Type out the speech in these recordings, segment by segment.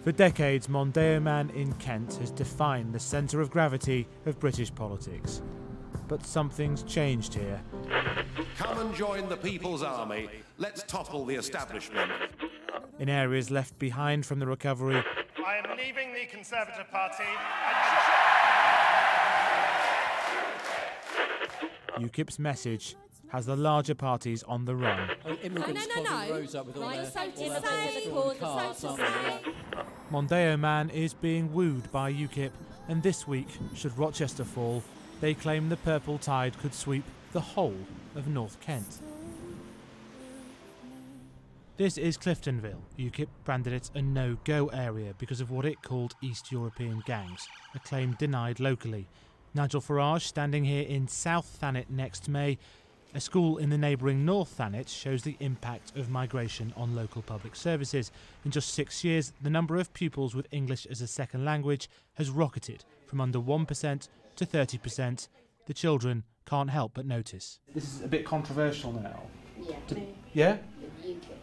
For decades, Mondeo Man in Kent has defined the centre of gravity of British politics. But something's changed here. Come and join the People's Army. Let's topple the establishment. In areas left behind from the recovery, I am leaving the Conservative Party and... UKIP's message has the larger parties on the run. Mondeo Man is being wooed by UKIP, and this week, should Rochester fall, they claim the purple tide could sweep the whole of North Kent. This is Cliftonville. UKIP branded it a no-go area because of what it called East European gangs, a claim denied locally. Nigel Farage, standing here in South Thanet next May, a school in the neighbouring North Thanet shows the impact of migration on local public services. In just 6 years, the number of pupils with English as a second language has rocketed from under 1% to 30%. The children can't help but notice. This is a bit controversial now. Yeah. Yeah? With UKIP.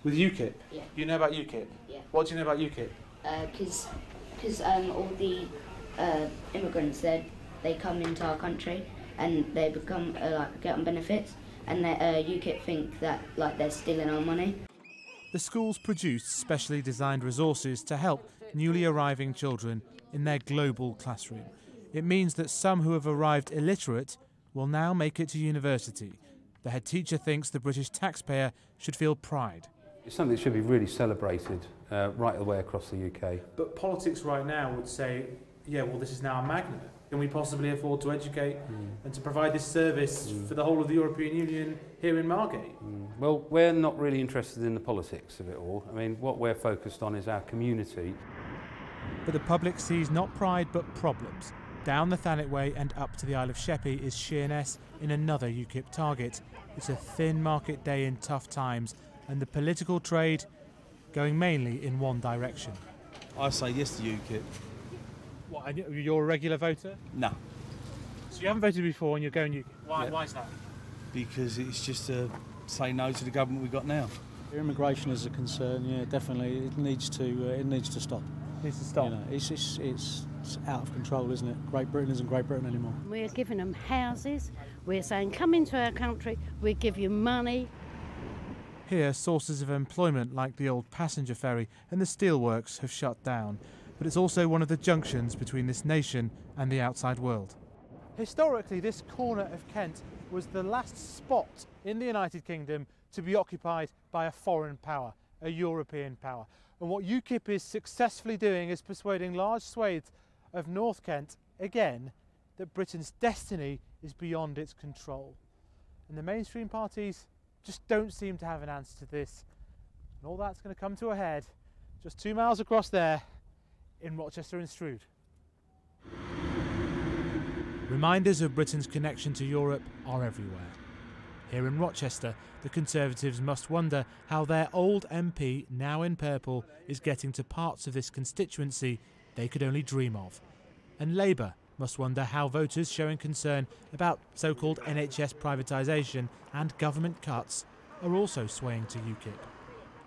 With UKIP? Yeah. You know about UKIP? Yeah. What do you know about UKIP? Because all the immigrants, they come into our country and they become get on benefits, and UKIP think that they're stealing our money. The schools produce specially designed resources to help newly arriving children in their global classroom. It means that some who have arrived illiterate will now make it to university. The head teacher thinks the British taxpayer should feel pride. It's something that should be really celebrated right the way across the UK. But politics right now would say, yeah, well, this is now a magnet. Can we possibly afford to educate and to provide this service for the whole of the European Union here in Margate? Well, we're not really interested in the politics of it all. I mean, what we're focused on is our community. But the public sees not pride but problems. Down the Thanet Way and up to the Isle of Sheppey is Sheerness in another UKIP target. It's a thin market day in tough times, and the political trade going mainly in one direction. I say yes to UKIP. What, you're a regular voter? No. So you haven't voted before and you're going UKIP. Why? Yeah. Why is that? Because it's just to say no to the government we've got now. Immigration is a concern, yeah, definitely. It needs to stop. It needs to stop. You know, it's out of control, isn't it? Great Britain isn't Great Britain anymore. We're giving them houses. We're saying, come into our country. We give you money. Here, sources of employment like the old passenger ferry and the steelworks have shut down. But it's also one of the junctions between this nation and the outside world. Historically, this corner of Kent was the last spot in the United Kingdom to be occupied by a foreign power, a European power. And what UKIP is successfully doing is persuading large swathes of North Kent, again, that Britain's destiny is beyond its control. And the mainstream parties just don't seem to have an answer to this. And all that's going to come to a head just 2 miles across there in Rochester and Strood. Reminders of Britain's connection to Europe are everywhere. Here in Rochester, the Conservatives must wonder how their old MP, now in purple, is getting to parts of this constituency they could only dream of. And Labour must wonder how voters showing concern about so-called NHS privatisation and government cuts are also swaying to UKIP.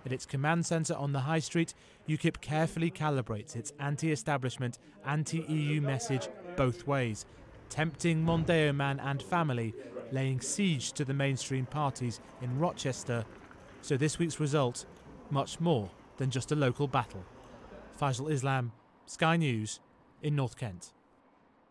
At its command centre on the High Street, UKIP carefully calibrates its anti-establishment, anti-EU message both ways, tempting Mondeo Man and family, laying siege to the mainstream parties in Rochester. So this week's result, much more than just a local battle. Faisal Islam, Sky News in North Kent.